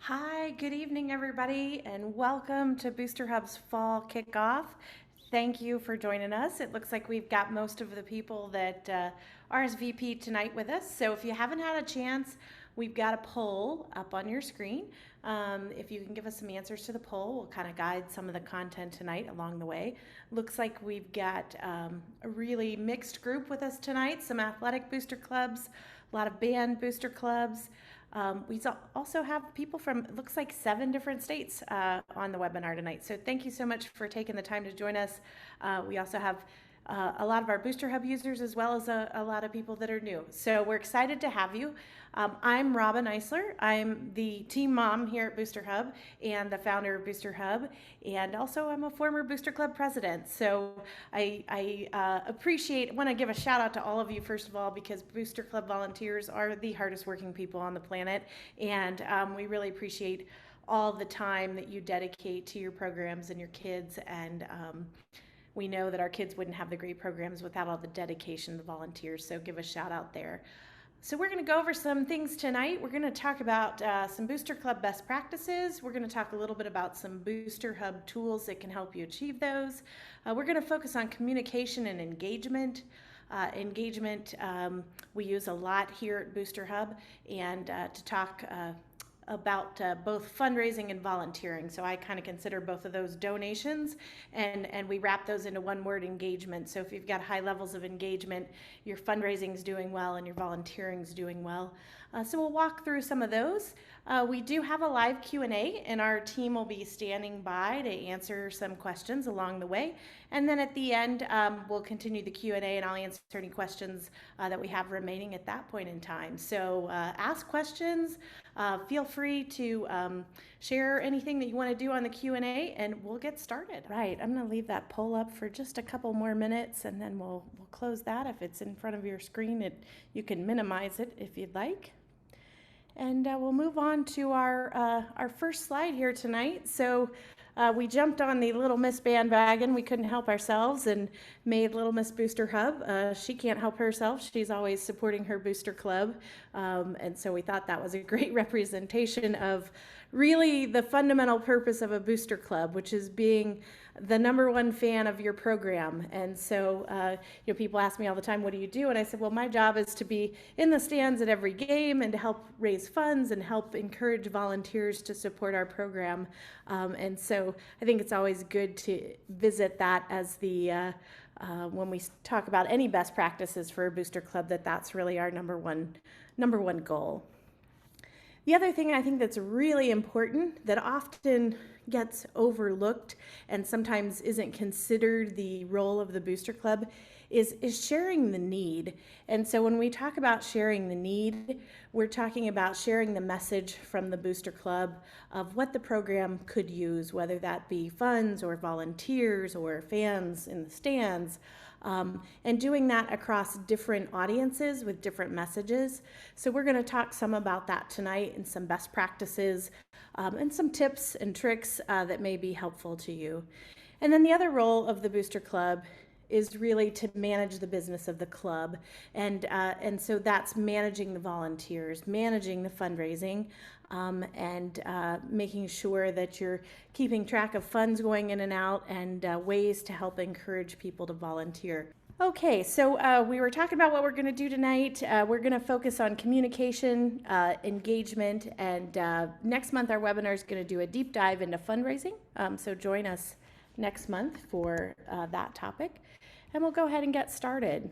Hi, good evening, everybody, and welcome to BoosterHub's fall kickoff. Thank you for joining us. It looks like we've got most of the people that RSVP tonight with us. So if you haven't had a chance, we've got a poll up on your screen. If you can give us some answers to the poll, we'll kind of guide some of the content tonight along the way. Looks like we've got a really mixed group with us tonight, some athletic booster clubs, a lot of band booster clubs. We also have people from, it looks like 7 different states on the webinar tonight. So thank you so much for taking the time to join us. We also have a lot of our BoosterHub users as well as a lot of people that are new. So we're excited to have you. I'm Robin Eissler. I'm the team mom here at BoosterHub and the founder of BoosterHub. And also I'm a former Booster Club president. So I want to give a shout out to all of you, first of all, because Booster Club volunteers are the hardest working people on the planet. And we really appreciate all the time that you dedicate to your programs and your kids. And we know that our kids wouldn't have the great programs without all the dedication of the volunteers, so give a shout out there. So we're going to go over some things tonight. We're going to talk about some Booster Club best practices. We're going to talk a little bit about some BoosterHub tools that can help you achieve those. We're going to focus on communication and engagement. We use a lot here at BoosterHub, and to talk about both fundraising and volunteering. So I kind of consider both of those donations, and we wrap those into one word: engagement. So if you've got high levels of engagement, your fundraising is doing well and your volunteering is doing well. So we'll walk through some of those. We do have a live Q&A, and our team will be standing by to answer some questions along the way. And then at the end, we'll continue the Q&A, and I'll answer any questions that we have remaining at that point in time. So ask questions. Feel free to share anything that you want to do on the Q&A, and we'll get started. Right, I'm going to leave that poll up for just a couple more minutes, and then we'll close that. If it's in front of your screen, you can minimize it if you'd like. And we'll move on to our first slide here tonight. So we jumped on the Little Miss bandwagon. We couldn't help ourselves and made Little Miss Booster Hub. She can't help herself. She's always supporting her booster club. And so we thought that was a great representation of really the fundamental purpose of a booster club, which is being the #1 fan of your program. And so people ask me all the time, what do you do? And I said, well, my job is to be in the stands at every game and to help raise funds and help encourage volunteers to support our program. And so I think it's always good to visit that as the when we talk about any best practices for a booster club, that's really our number one goal. The other thing I think that's really important that often gets overlooked and sometimes isn't considered the role of the booster club is sharing the need. And so when we talk about sharing the need, we're talking about sharing the message from the booster club of what the program could use, whether that be funds or volunteers or fans in the stands. And doing that across different audiences with different messages. So we're going to talk some about that tonight and some best practices and some tips and tricks that may be helpful to you. And then the other role of the Booster Club is really to manage the business of the club. And so that's managing the volunteers, managing the fundraising, and making sure that you're keeping track of funds going in and out and ways to help encourage people to volunteer. Okay, so we were talking about what we're going to do tonight. We're going to focus on communication, engagement, and next month our webinar is going to do a deep dive into fundraising. So join us next month for that topic. And we'll go ahead and get started.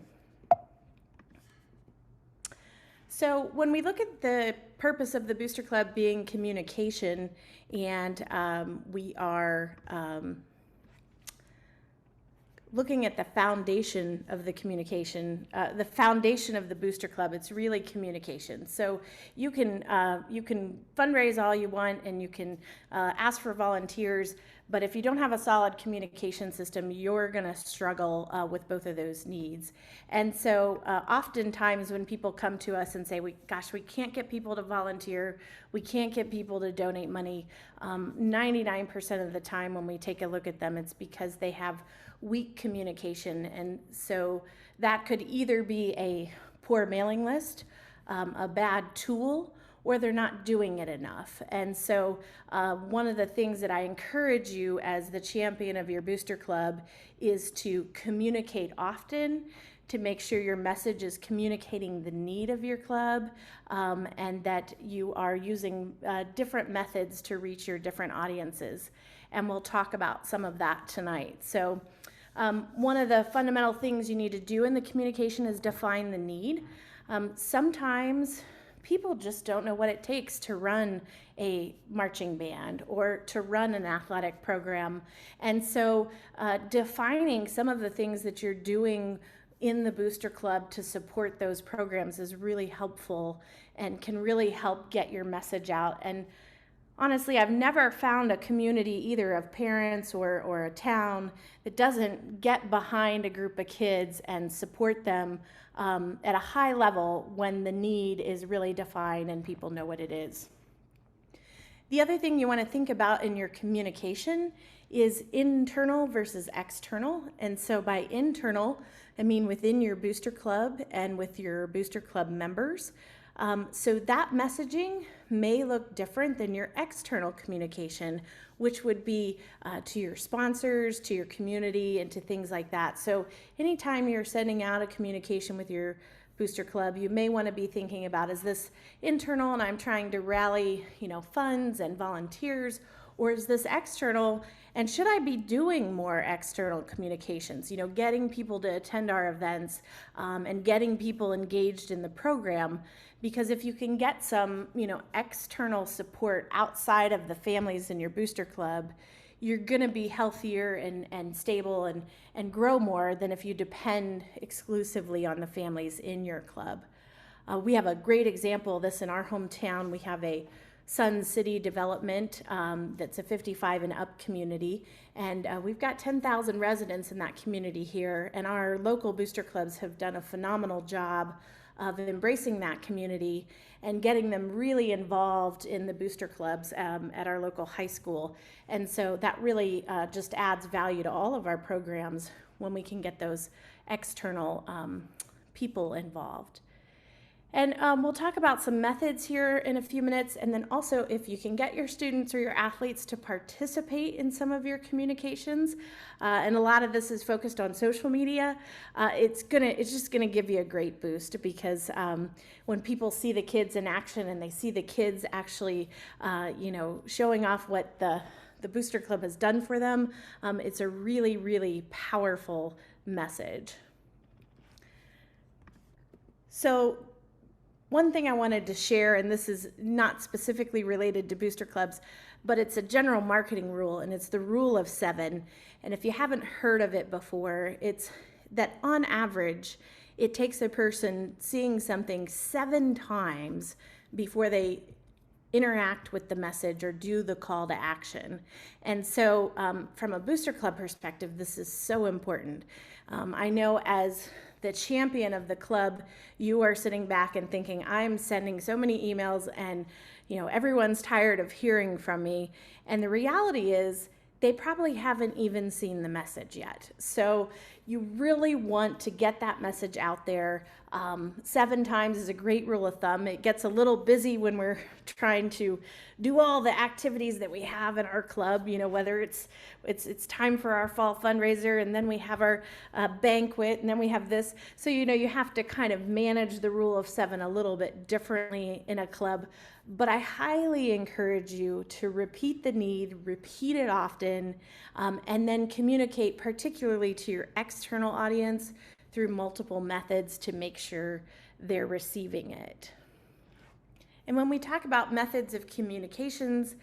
So when we look at the purpose of the Booster Club being communication, and we are looking at the foundation of the communication, the foundation of the Booster Club, it's really communication. So you can fundraise all you want and you can ask for volunteers, but if you don't have a solid communication system, you're going to struggle with both of those needs. And so oftentimes when people come to us and say, gosh, we can't get people to volunteer, we can't get people to donate money, 99% of the time when we take a look at them, it's because they have weak communication. And so that could either be a poor mailing list, a bad tool, or they're not doing it enough. And so one of the things that I encourage you as the champion of your booster club is to communicate often, to make sure your message is communicating the need of your club, and that you are using different methods to reach your different audiences. And we'll talk about some of that tonight. So one of the fundamental things you need to do in the communication is define the need. Sometimes people just don't know what it takes to run a marching band or to run an athletic program. And so defining some of the things that you're doing in the Booster Club to support those programs is really helpful and can really help get your message out. And honestly, I've never found a community either of parents or a town that doesn't get behind a group of kids and support them at a high level when the need is really defined and people know what it is. The other thing you want to think about in your communication is internal versus external. And so by internal, I mean within your booster club and with your booster club members. So that messaging may look different than your external communication, which would be to your sponsors, to your community, and to things like that. So anytime you're sending out a communication with your booster club, you may want to be thinking about, is this internal and I'm trying to rally, funds and volunteers, or is this external and should I be doing more external communications, getting people to attend our events and getting people engaged in the program? Because if you can get some, external support outside of the families in your booster club, you're going to be healthier and stable and grow more than if you depend exclusively on the families in your club. We have a great example of this in our hometown. We have a Sun City development that's a 55 and up community, and we've got 10,000 residents in that community here, and our local booster clubs have done a phenomenal job of embracing that community and getting them really involved in the booster clubs at our local high school. And so that really just adds value to all of our programs when we can get those external people involved. And we'll talk about some methods here in a few minutes, and then also if you can get your students or your athletes to participate in some of your communications, and a lot of this is focused on social media, it's just gonna give you a great boost, because when people see the kids in action and they see the kids actually showing off what the Booster Club has done for them, it's a really, really powerful message. So one thing I wanted to share, and this is not specifically related to booster clubs, but it's a general marketing rule, and it's the rule of 7. And if you haven't heard of it before, it's that on average, it takes a person seeing something 7 times before they interact with the message or do the call to action. And so from a booster club perspective, this is so important. I know as the champion of the club, you are sitting back and thinking, I'm sending so many emails and everyone's tired of hearing from me. And the reality is they probably haven't even seen the message yet. So you really want to get that message out there. 7 times is a great rule of thumb. It gets a little busy when we're trying to do all the activities that we have in our club, whether it's time for our fall fundraiser, and then we have our banquet, and then we have this. So, you have to kind of manage the rule of 7 a little bit differently in a club. But I highly encourage you to repeat the need, repeat it often, and then communicate particularly to your external audience through multiple methods to make sure they're receiving it. And when we talk about methods of communications,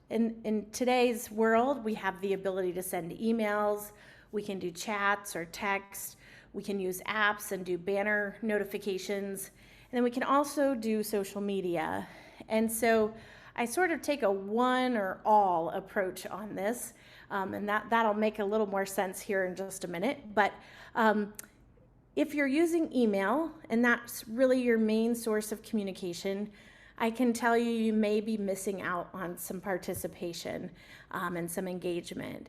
in today's world, we have the ability to send emails, we can do chats or text, we can use apps and do banner notifications, and then we can also do social media. And so I sort of take a one or all approach on this, and that'll make a little more sense here in just a minute. But if you're using email, and that's really your main source of communication, I can tell you may be missing out on some participation and some engagement.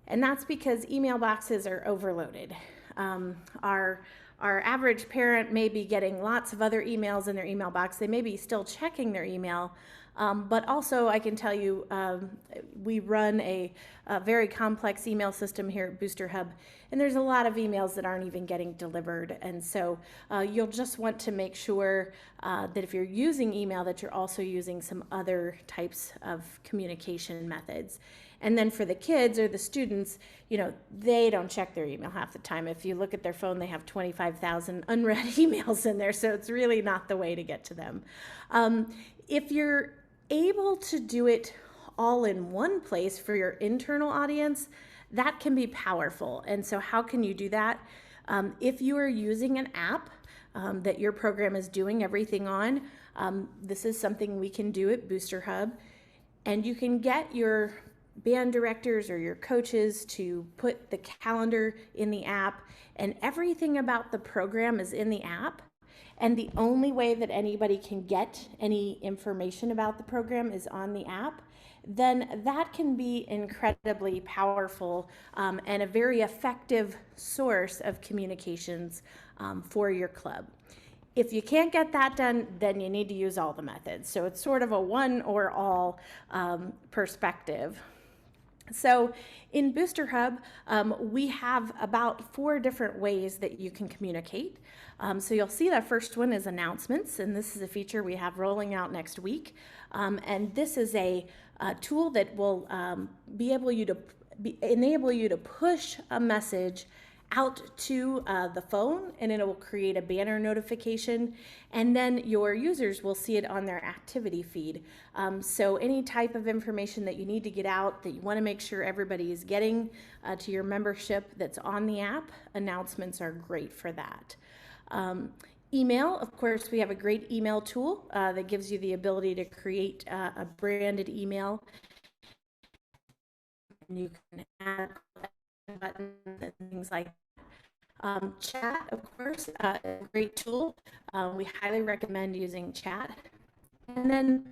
And that's because email boxes are overloaded. Our our average parent may be getting lots of other emails in their email box. They may be still checking their email, but also I can tell you we run a very complex email system here at BoosterHub, and there's a lot of emails that aren't even getting delivered. And so you'll just want to make sure that if you're using email, that you're also using some other types of communication methods. And then for the kids or the students, you know, they don't check their email half the time. If you look at their phone, they have 25,000 unread emails in there, so it's really not the way to get to them. If you're able to do it all in one place for your internal audience, that can be powerful. And so how can you do that? If you are using an app that your program is doing everything on, this is something we can do at BoosterHub, and you can get your band directors or your coaches to put the calendar in the app, and everything about the program is in the app. And the only way that anybody can get any information about the program is on the app, then that can be incredibly powerful and a very effective source of communications for your club. If you can't get that done, then you need to use all the methods. So it's sort of a one or all perspective. So in BoosterHub, we have about 4 different ways that you can communicate. So you'll see the first one is announcements, and this is a feature we have rolling out next week. And this is a tool that will enable you to push a message out to the phone, and it will create a banner notification, and then your users will see it on their activity feed. So any type of information that you need to get out, that you want to make sure everybody is getting to your membership that's on the app, announcements are great for that. Email, of course, we have a great email tool that gives you the ability to create a branded email. And you can add buttons and things like that. Chat, of course, a great tool. We highly recommend using chat. And then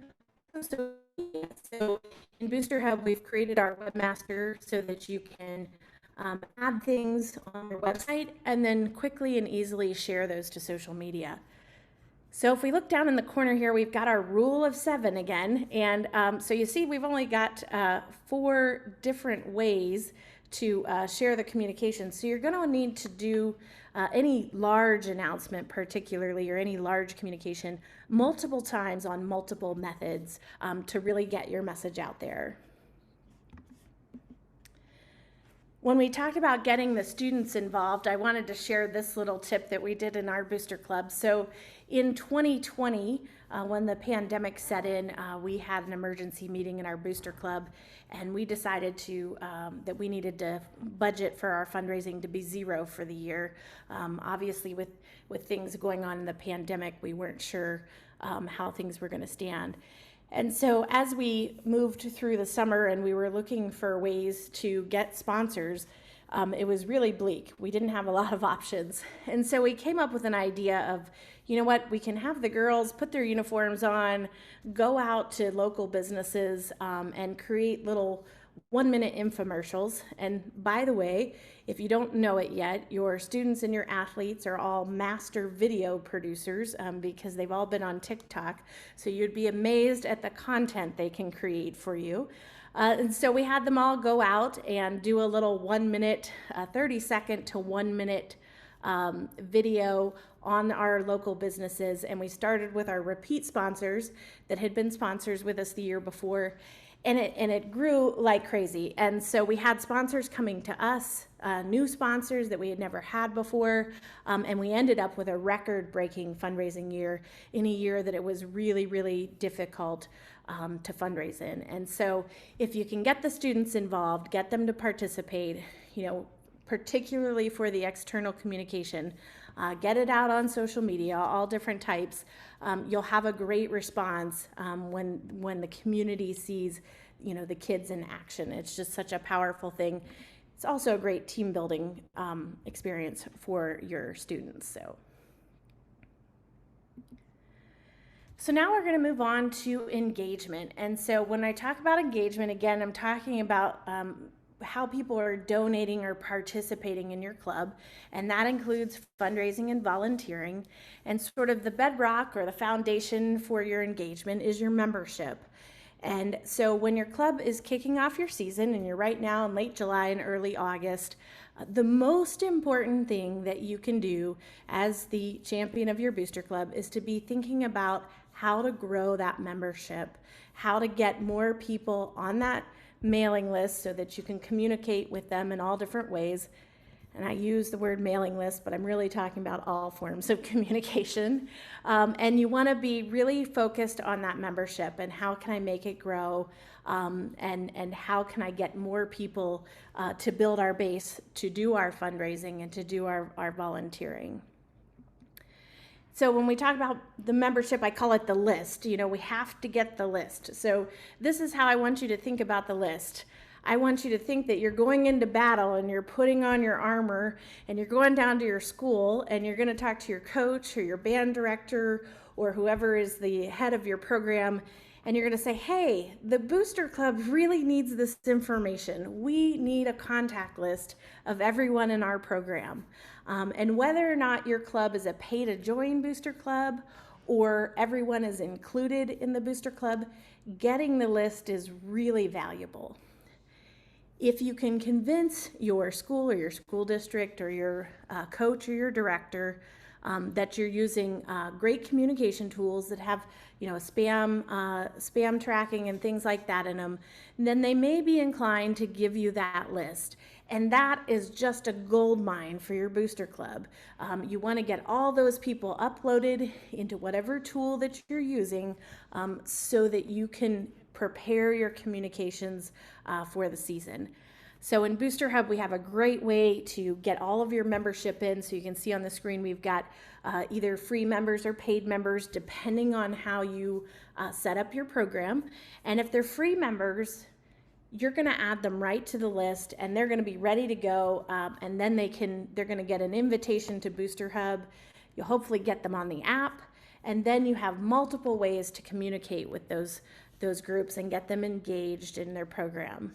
so in BoosterHub, we've created our webmaster so that you can add things on your website and then quickly and easily share those to social media. So if we look down in the corner here, we've got our rule of 7 again. And so you see we've only got 4 different ways to share the communication. So you're going to need to do any large announcement particularly, or any large communication, multiple times on multiple methods to really get your message out there. When we talk about getting the students involved, I wanted to share this little tip that we did in our Booster Club. So in 2020, when the pandemic set in, we had an emergency meeting in our Booster Club, and we decided that we needed to budget for our fundraising to be 0 for the year. Obviously, with things going on in the pandemic, we weren't sure how things were going to stand. And so as we moved through the summer and we were looking for ways to get sponsors, it was really bleak. We didn't have a lot of options. And so we came up with an idea of, you know what, we can have the girls put their uniforms on, go out to local businesses and create little 1-minute infomercials. And by the way, if you don't know it yet, your students and your athletes are all master video producers because they've all been on TikTok. So you'd be amazed at the content they can create for you. And so we had them all go out and do a little 1-minute, 30-second to 1-minute video on our local businesses. And we started with our repeat sponsors that had been sponsors with us the year before. And it grew like crazy. And so we had sponsors coming to us, new sponsors that we had never had before. And we ended up with a record-breaking fundraising year in a year that it was really, really difficult to fundraise in. And so if you can get the students involved, get them to participate, you know, particularly for the external communication, get it out on social media, all different types. You'll have a great response when the community sees, you know, the kids in action. It's just such a powerful thing. It's also a great team building experience for your students. So now we're going to move on to engagement. And so when I talk about engagement, again, I'm talking about how people are donating or participating in your club, and that includes fundraising and volunteering. And sort of the bedrock or the foundation for your engagement is your membership. And so when your club is kicking off your season, and you're right now in late July and early August, the most important thing that you can do as the champion of your booster club is to be thinking about how to grow that membership, how to get more people on that mailing list so that you can communicate with them in all different ways. And I use the word mailing list, but I'm really talking about all forms of communication. And you want to be really focused on that membership and how can I make it grow, and how can I get more people to build our base, to do our fundraising and to do our volunteering. So when we talk about the membership, I call it the list. You know, we have to get the list. So this is how I want you to think about the list. I want you to think that you're going into battle and you're putting on your armor and you're going down to your school and you're going to talk to your coach or your band director or whoever is the head of your program, and you're going to say, hey, the Booster Club really needs this information. We need a contact list of everyone in our program. And whether or not your club is a pay-to-join Booster Club or everyone is included in the Booster Club, getting the list is really valuable. If you can convince your school or your school district or your coach or your director that you're using great communication tools that have, you know, spam tracking and things like that in them, then they may be inclined to give you that list. And that is just a gold mine for your booster club. You want to get all those people uploaded into whatever tool that you're using so that you can prepare your communications for the season. So in BoosterHub, we have a great way to get all of your membership in. So you can see on the screen, we've got either free members or paid members, depending on how you set up your program. And if they're free members, you're going to add them right to the list and they're going to be ready to go. And then they're going to get an invitation to BoosterHub. You'll hopefully get them on the app. And then you have multiple ways to communicate with those groups and get them engaged in their program.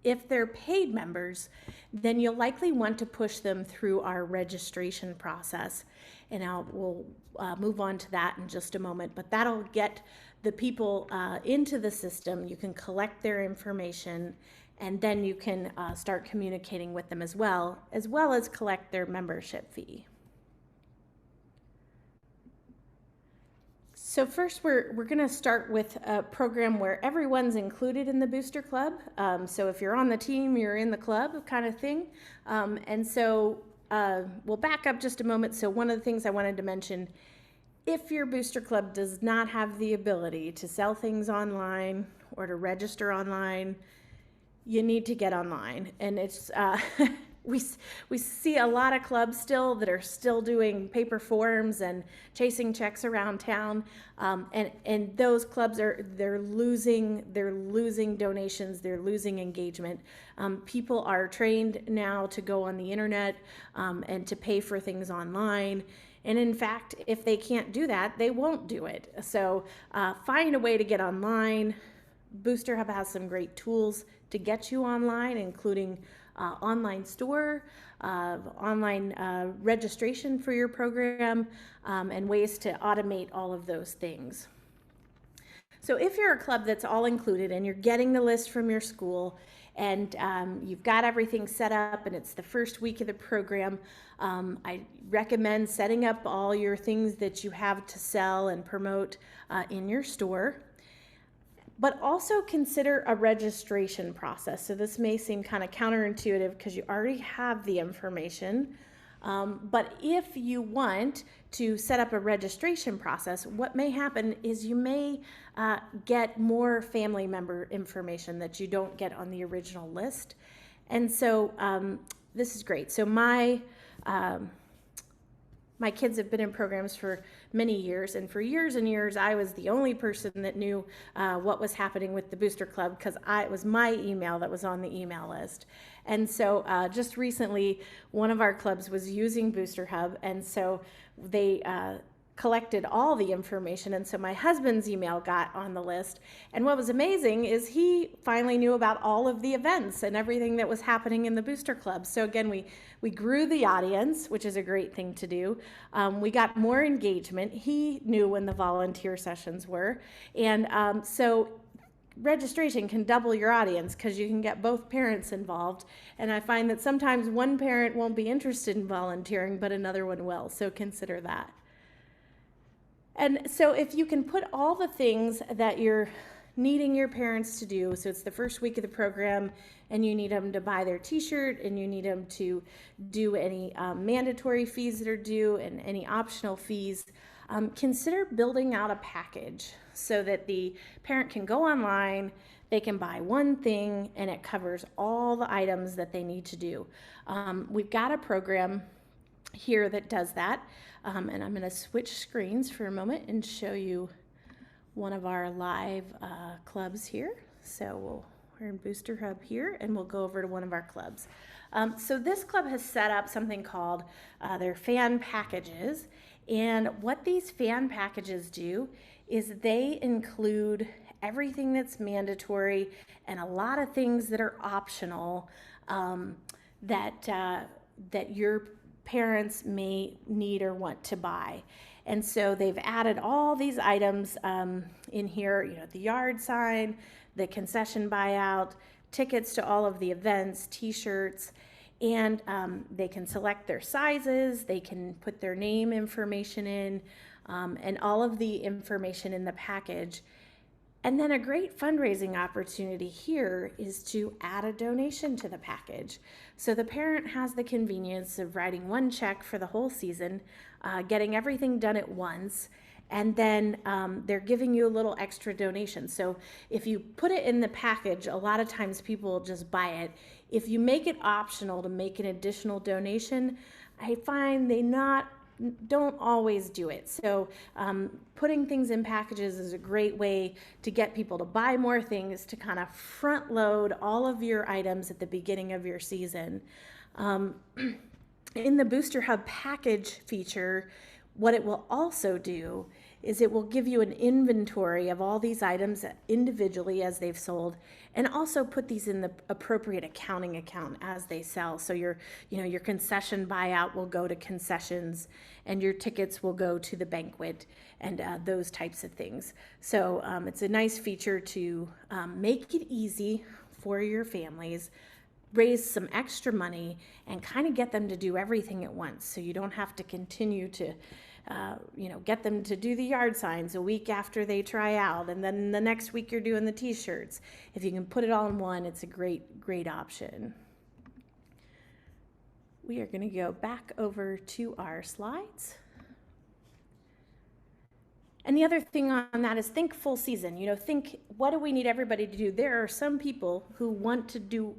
If they're paid members, then you'll likely want to push them through our registration process. And we'll move on to that in just a moment, but that'll get the people into the system. You can collect their information and then you can start communicating with them as well as collect their membership fee. So first, we're going to start with a program where everyone's included in the Booster Club. So if you're on the team, you're in the club kind of thing. And so we'll back up just a moment. So one of the things I wanted to mention, if your Booster Club does not have the ability to sell things online or to register online, you need to get online. And it's we see a lot of clubs still that are still doing paper forms and chasing checks around town, and those clubs they're losing donations, they're losing engagement. People are trained now to go on the internet and to pay for things online. And in fact, if they can't do that, they won't do it. So find a way to get online. BoosterHub has some great tools to get you online, including online store, online registration for your program, and ways to automate all of those things. So if you're a club that's all included and you're getting the list from your school and you've got everything set up and it's the first week of the program, I recommend setting up all your things that you have to sell and promote in your store. But also consider a registration process. So this may seem kind of counterintuitive because you already have the information. But if you want to set up a registration process, what may happen is you may get more family member information that you don't get on the original list. And so this is great. So my kids have been in programs for many years, and for years and years, I was the only person that knew what was happening with the Booster Club because it was my email that was on the email list. And so just recently, one of our clubs was using BoosterHub, and so they collected all the information, and so my husband's email got on the list. And what was amazing is he finally knew about all of the events and everything that was happening in the Booster Club. So again, we grew the audience, which is a great thing to do. We got more engagement. He knew when the volunteer sessions were, and so registration can double your audience because you can get both parents involved. And I find that sometimes one parent won't be interested in volunteering, but another one will. So consider that. And so if you can put all the things that you're needing your parents to do, so it's the first week of the program and you need them to buy their t-shirt and you need them to do any mandatory fees that are due and any optional fees, consider building out a package so that the parent can go online, they can buy one thing, and it covers all the items that they need to do. We've got a program here that does that, and I'm going to switch screens for a moment and show you one of our live clubs here. So we're in BoosterHub here, and we'll go over to one of our clubs. So this club has set up something called their fan packages, and what these fan packages do is they include everything that's mandatory and a lot of things that are optional that your parents may need or want to buy. And so they've added all these items in here, you know, the yard sign, the concession buyout, tickets to all of the events, t-shirts, and they can select their sizes, they can put their name information in, and all of the information in the package. And then a great fundraising opportunity here is to add a donation to the package. So the parent has the convenience of writing one check for the whole season, getting everything done at once, and then they're giving you a little extra donation. So if you put it in the package, a lot of times people just buy it. If you make it optional to make an additional donation, I find they don't always do it. So putting things in packages is a great way to get people to buy more things, to kind of front load all of your items at the beginning of your season. In the BoosterHub package feature, what it will also do is it will give you an inventory of all these items individually as they've sold, and also put these in the appropriate accounting account as they sell. So your concession buyout will go to concessions, and your tickets will go to the banquet, and those types of things. So it's a nice feature to make it easy for your families, raise some extra money, and kind of get them to do everything at once, so you don't have to continue to get them to do the yard signs a week after they try out, and then the next week you're doing the t-shirts. If you can put it all in one, it's a great option. We are going to go back over to our slides. And the other thing on that is think full season. Think, what do we need everybody to do? There are some people who want to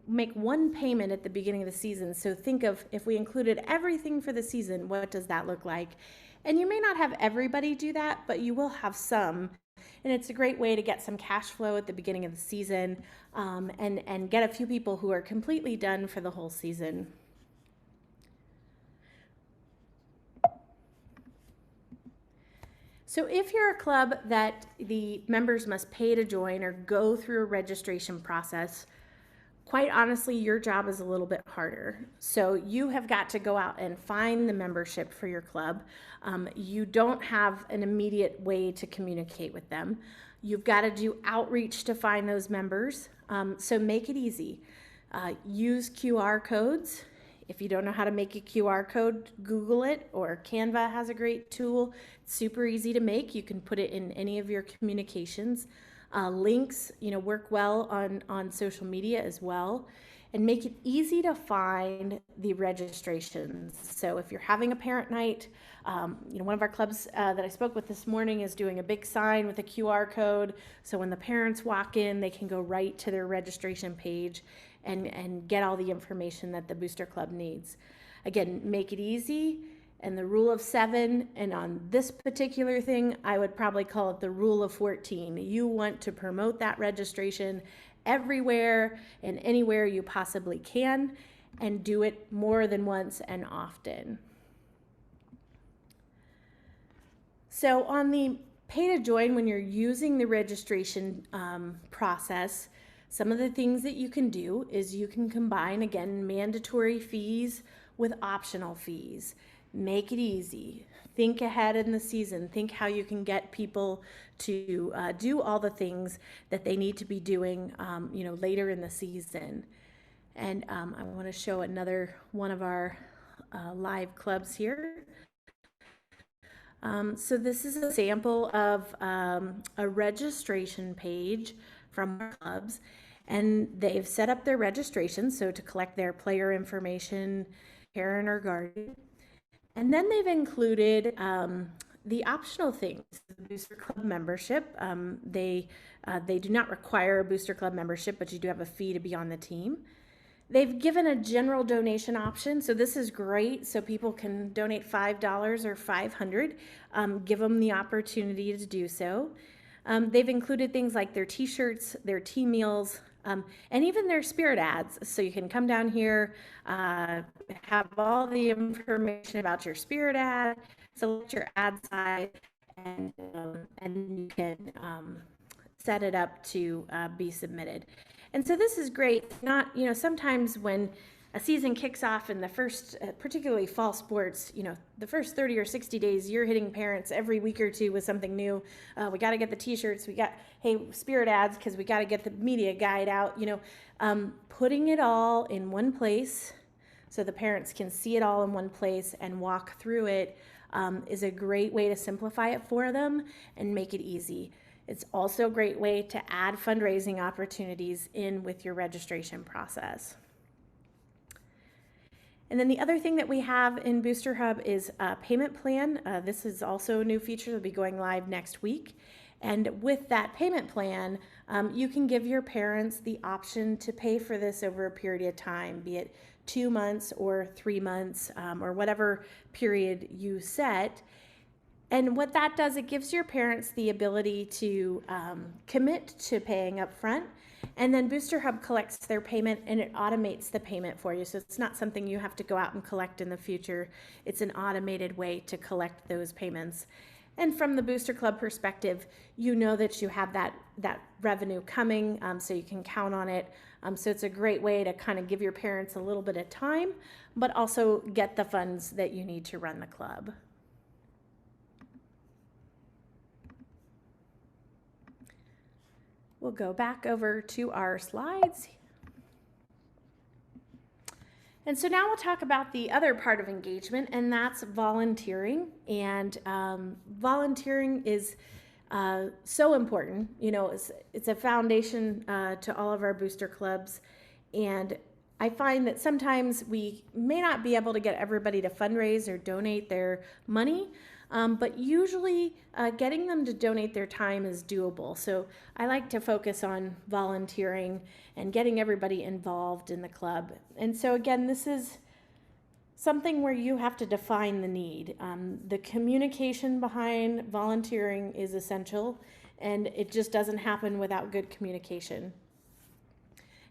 make one payment at the beginning of the season. So think of, if we included everything for the season, what does that look like? And you may not have everybody do that, but you will have some. And it's a great way to get some cash flow at the beginning of the season, and get a few people who are completely done for the whole season. So if you're a club that the members must pay to join or go through a registration process, quite honestly, your job is a little bit harder. So you have got to go out and find the membership for your club. You don't have an immediate way to communicate with them. You've got to do outreach to find those members. So make it easy. Use QR codes. If you don't know how to make a QR code, Google it, or Canva has a great tool. It's super easy to make. You can put it in any of your communications. Links, work well on social media as well, and make it easy to find the registrations. So if you're having a parent night, one of our clubs that I spoke with this morning is doing a big sign with a QR code. So when the parents walk in, they can go right to their registration page and get all the information that the Booster Club needs. Again, make it easy. And the rule of 7, and on this particular thing, I would probably call it the rule of 14. You want to promote that registration everywhere and anywhere you possibly can, and do it more than once and often. So on the pay to join, when you're using the registration process, some of the things that you can do is you can combine, again, mandatory fees with optional fees. Make it easy. Think ahead in the season. Think how you can get people to do all the things that they need to be doing, later in the season. And I want to show another one of our live clubs here. So this is a sample of a registration page from our clubs, and they've set up their registration, so to collect their player information, parent or guardian. And then they've included the optional things, the Booster Club membership. They do not require a Booster Club membership, but you do have a fee to be on the team. They've given a general donation option, so this is great. So people can donate $5 or $500. Give them the opportunity to do so. They've included things like their T-shirts, their team meals, and even their spirit ads. So you can come down here, have all the information about your spirit ad, select your ad size, and you can set it up to be submitted. And so this is great. Not, sometimes when a season kicks off in the first, particularly fall sports, the first 30 or 60 days, you're hitting parents every week or two with something new. We got to get the T-shirts. We got, hey, spirit ads, because we got to get the media guide out. Putting it all in one place so the parents can see it all in one place and walk through it is a great way to simplify it for them and make it easy. It's also a great way to add fundraising opportunities in with your registration process. And then the other thing that we have in BoosterHub is a payment plan. This is also a new feature that'll be going live next week. And with that payment plan, you can give your parents the option to pay for this over a period of time, be it 2 months or 3 months, or whatever period you set. And what that does, it gives your parents the ability to commit to paying up front, and then BoosterHub collects their payment and it automates the payment for you. So it's not something you have to go out and collect in the future. It's an automated way to collect those payments. And from the Booster Club perspective, you know that you have that revenue coming, so you can count on it. So it's a great way to kind of give your parents a little bit of time, but also get the funds that you need to run the club. We'll go back over to our slides. And so now we'll talk about the other part of engagement, and that's volunteering. And volunteering is so important. It's a foundation to all of our booster clubs. And I find that sometimes we may not be able to get everybody to fundraise or donate their money, but usually getting them to donate their time is doable. So I like to focus on volunteering and getting everybody involved in the club. And so again, this is something where you have to define the need. The communication behind volunteering is essential, and it just doesn't happen without good communication.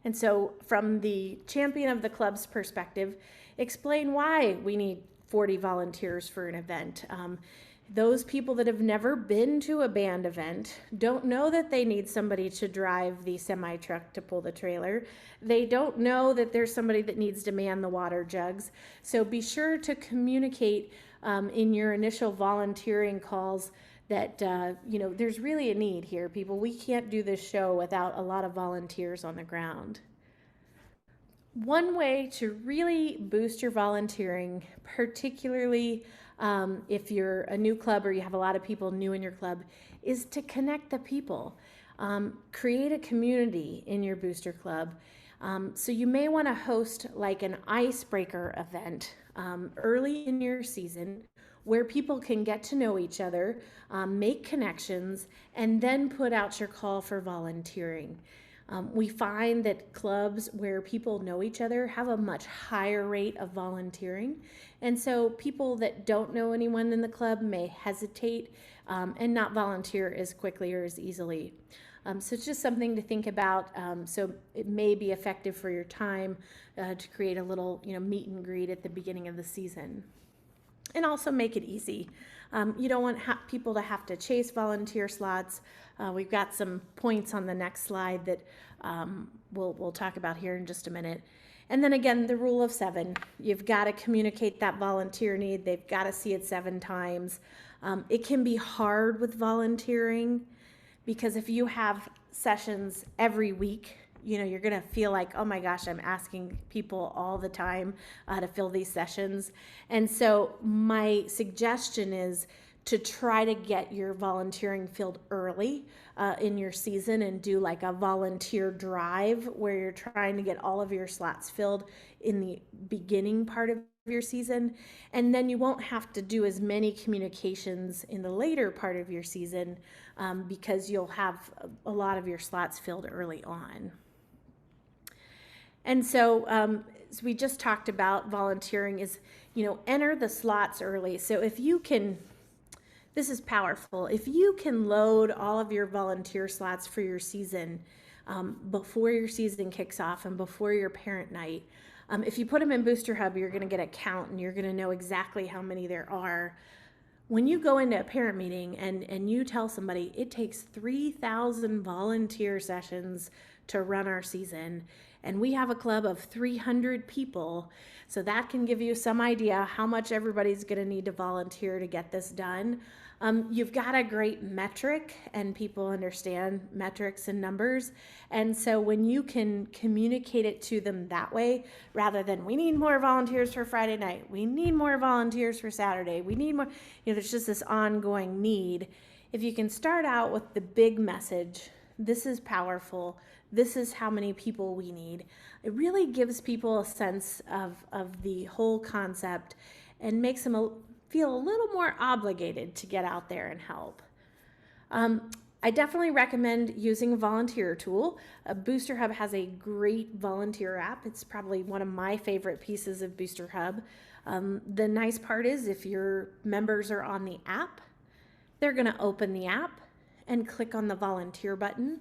And so from the champion of the club's perspective, explain why we need 40 volunteers for an event. Those people that have never been to a band event don't know that they need somebody to drive the semi truck to pull the trailer. They don't know that there's somebody that needs to man the water jugs. So be sure to communicate in your initial volunteering calls that there's really a need here, people. We can't do this show without a lot of volunteers on the ground. One way to really boost your volunteering, particularly if you're a new club or you have a lot of people new in your club, is to connect the people. Create a community in your booster club. So you may want to host like an icebreaker event early in your season where people can get to know each other, make connections, and then put out your call for volunteering. We find that clubs where people know each other have a much higher rate of volunteering. And so people that don't know anyone in the club may hesitate and not volunteer as quickly or as easily. So it's just something to think about. So it may be effective for your time to create a little meet and greet at the beginning of the season. And also make it easy. You don't want people to have to chase volunteer slots. We've got some points on the next slide that we'll talk about here in just a minute. And then again, the rule of 7. You've got to communicate that volunteer need. They've got to see it 7 times. It can be hard with volunteering because if you have sessions every week, you're going to feel like, oh my gosh, I'm asking people all the time to fill these sessions. And so my suggestion is to try to get your volunteering filled early in your season and do like a volunteer drive where you're trying to get all of your slots filled in the beginning part of your season. And then you won't have to do as many communications in the later part of your season because you'll have a lot of your slots filled early on. And so as we just talked about, volunteering is, enter the slots early. So if you can, this is powerful. If you can load all of your volunteer slots for your season before your season kicks off and before your parent night, if you put them in BoosterHub, you're going to get a count and you're going to know exactly how many there are. When you go into a parent meeting and you tell somebody it takes 3,000 volunteer sessions to run our season, and we have a club of 300 people, so that can give you some idea how much everybody's going to need to volunteer to get this done. You've got a great metric, and people understand metrics and numbers. And so when you can communicate it to them that way, rather than we need more volunteers for Friday night, we need more volunteers for Saturday, we need more, there's just this ongoing need. If you can start out with the big message, this is powerful, this is how many people we need, it really gives people a sense of the whole concept and makes them feel a little more obligated to get out there and help. I definitely recommend using a volunteer tool. BoosterHub has a great volunteer app. It's probably one of my favorite pieces of BoosterHub. The nice part is if your members are on the app, they're going to open the app and click on the volunteer button,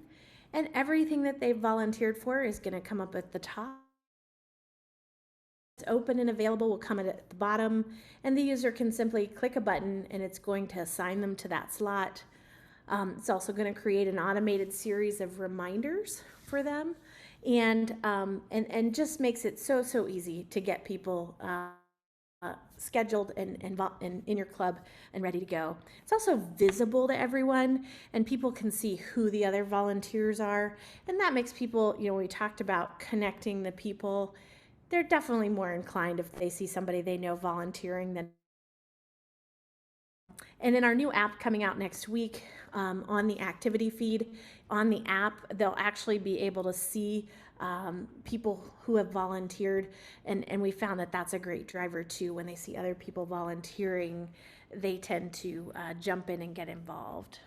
and everything that they've volunteered for is going to come up at the top. It's open and available will come at the bottom, and the user can simply click a button and it's going to assign them to that slot. It's also going to create an automated series of reminders for them, and just makes it so easy to get people scheduled and in your club and ready to go. It's also visible to everyone, and people can see who the other volunteers are, and that makes people, we talked about connecting the people. They're definitely more inclined if they see somebody they know volunteering than. And in our new app coming out next week, on the activity feed on the app, they'll actually be able to see people who have volunteered, and we found that that's a great driver too. When they see other people volunteering, they tend to jump in and get involved.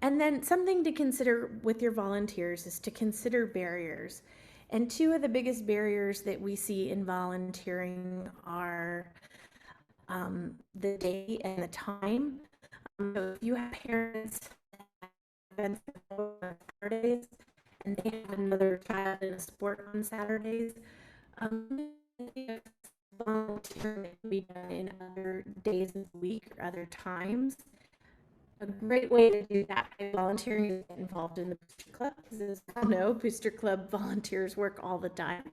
And then something to consider with your volunteers is to consider barriers. And 2 of the biggest barriers that we see in volunteering are the day and the time. So if you have parents events on Saturdays and they have another child in a sport on Saturdays, volunteering can be done in other days of the week or other times. A great way to do that by volunteering is to get involved in the Booster Club, because as you all know, Booster Club volunteers work all the time.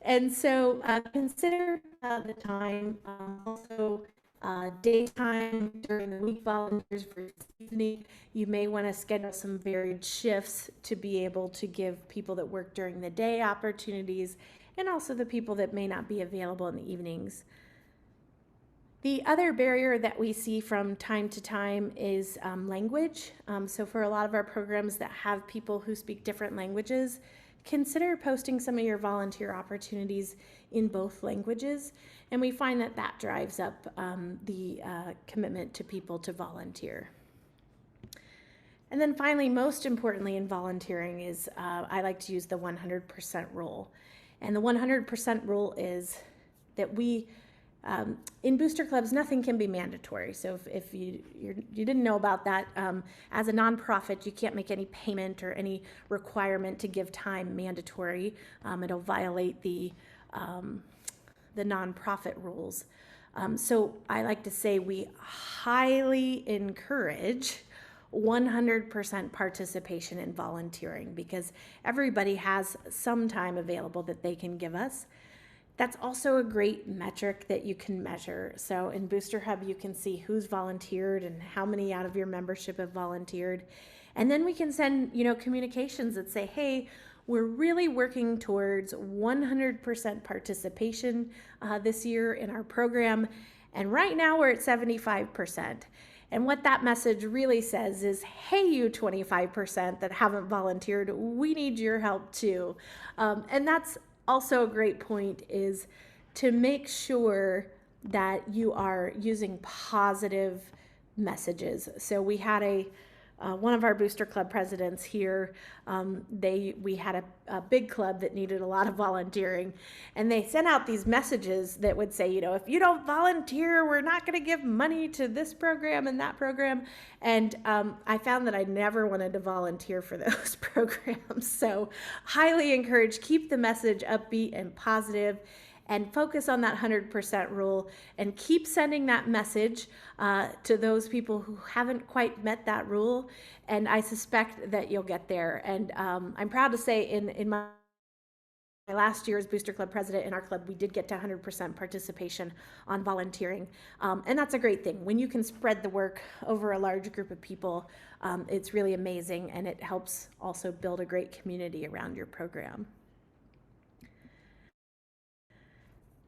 And so consider the time, also daytime during the week volunteers versus evening. You may want to schedule some varied shifts to be able to give people that work during the day opportunities, and also the people that may not be available in the evenings. The other barrier that we see from time to time is language. So for a lot of our programs that have people who speak different languages, consider posting some of your volunteer opportunities in both languages. And we find that that drives up the commitment to people to volunteer. And then finally, most importantly in volunteering is I like to use the 100% rule. And the 100% rule is that we in booster clubs, nothing can be mandatory. So if you didn't know about that, as a nonprofit, you can't make any payment or any requirement to give time mandatory. It'll violate the nonprofit rules. So I like to say we highly encourage 100% participation in volunteering, because everybody has some time available that they can give us. That's also a great metric that you can measure. So in BoosterHub, you can see who's volunteered and how many out of your membership have volunteered. And then we can send, communications that say, hey, we're really working towards 100% participation this year in our program. And right now we're at 75%. And what that message really says is, hey, you 25% that haven't volunteered, we need your help too. And that's also a great point, is to make sure that you are using positive messages. So we had one of our Booster Club presidents here, we had a big club that needed a lot of volunteering, and they sent out these messages that would say, if you don't volunteer, we're not going to give money to this program and that program. And I found that I never wanted to volunteer for those programs. So highly encourage, keep the message upbeat and positive, and focus on that 100% rule, and keep sending that message to those people who haven't quite met that rule. And I suspect that you'll get there. And I'm proud to say in my last year as Booster Club president in our club, we did get to 100% participation on volunteering. And that's a great thing. When you can spread the work over a large group of people, it's really amazing, and it helps also build a great community around your program.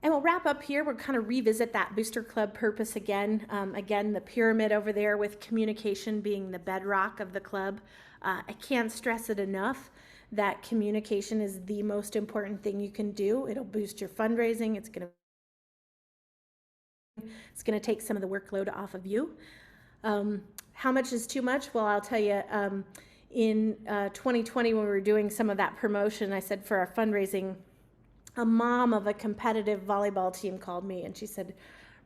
And we'll wrap up here. We'll kind of revisit that Booster Club purpose again. Again, the pyramid over there with communication being the bedrock of the club. I can't stress it enough that communication is the most important thing you can do. It'll boost your fundraising. It's going to take some of the workload off of you. How much is too much? Well, I'll tell you, in 2020, when we were doing some of that promotion, I said for our fundraising, a mom of a competitive volleyball team called me and she said,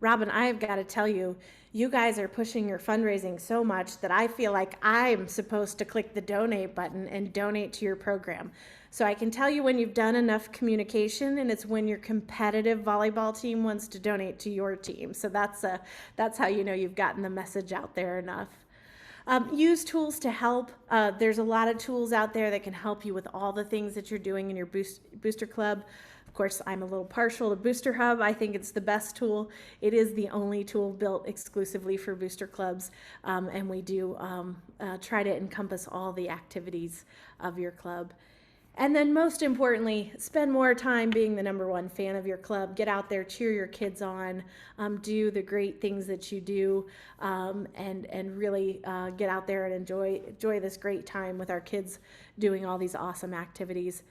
Robin, I've got to tell you, you guys are pushing your fundraising so much that I feel like I'm supposed to click the donate button and donate to your program. So I can tell you when you've done enough communication, and it's when your competitive volleyball team wants to donate to your team. So that's how you know you've gotten the message out there enough. Use tools to help. There's a lot of tools out there that can help you with all the things that you're doing in your Booster Club. Of course, I'm a little partial to BoosterHub. I think it's the best tool. It is the only tool built exclusively for booster clubs, and we do try to encompass all the activities of your club. And then most importantly, spend more time being the #1 fan of your club. Get out there, cheer your kids on, do the great things that you do, and really get out there and enjoy this great time with our kids doing all these awesome activities.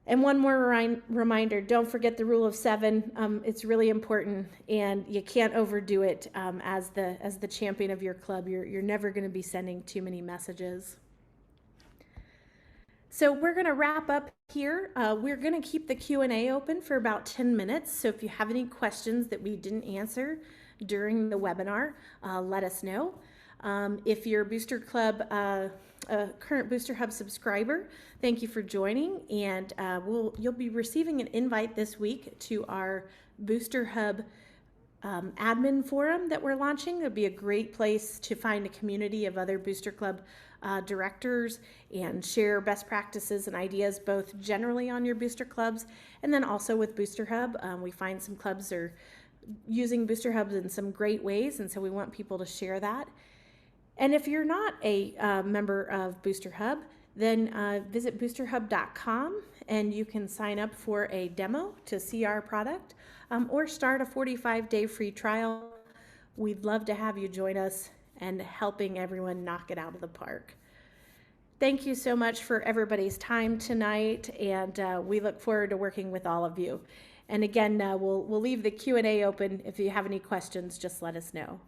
And one more reminder, don't forget the rule of 7. It's really important, and you can't overdo it. As the champion of your club, you're never going to be sending too many messages. So we're going to wrap up here. We're going to keep the Q&A open for about 10 minutes. So if you have any questions that we didn't answer during the webinar, let us know. If you're a Booster Club, a current BoosterHub subscriber, thank you for joining, and you'll be receiving an invite this week to our BoosterHub admin forum that we're launching. It'll be a great place to find a community of other Booster Club directors and share best practices and ideas, both generally on your booster clubs and then also with BoosterHub. We find some clubs are using BoosterHubs in some great ways, and so we want people to share that. And if you're not a member of BoosterHub, then visit boosterhub.com and you can sign up for a demo to see our product, or start a 45-day free trial. We'd love to have you join us and helping everyone knock it out of the park. Thank you so much for everybody's time tonight, and we look forward to working with all of you. And again, we'll leave the Q&A open. If you have any questions, just let us know.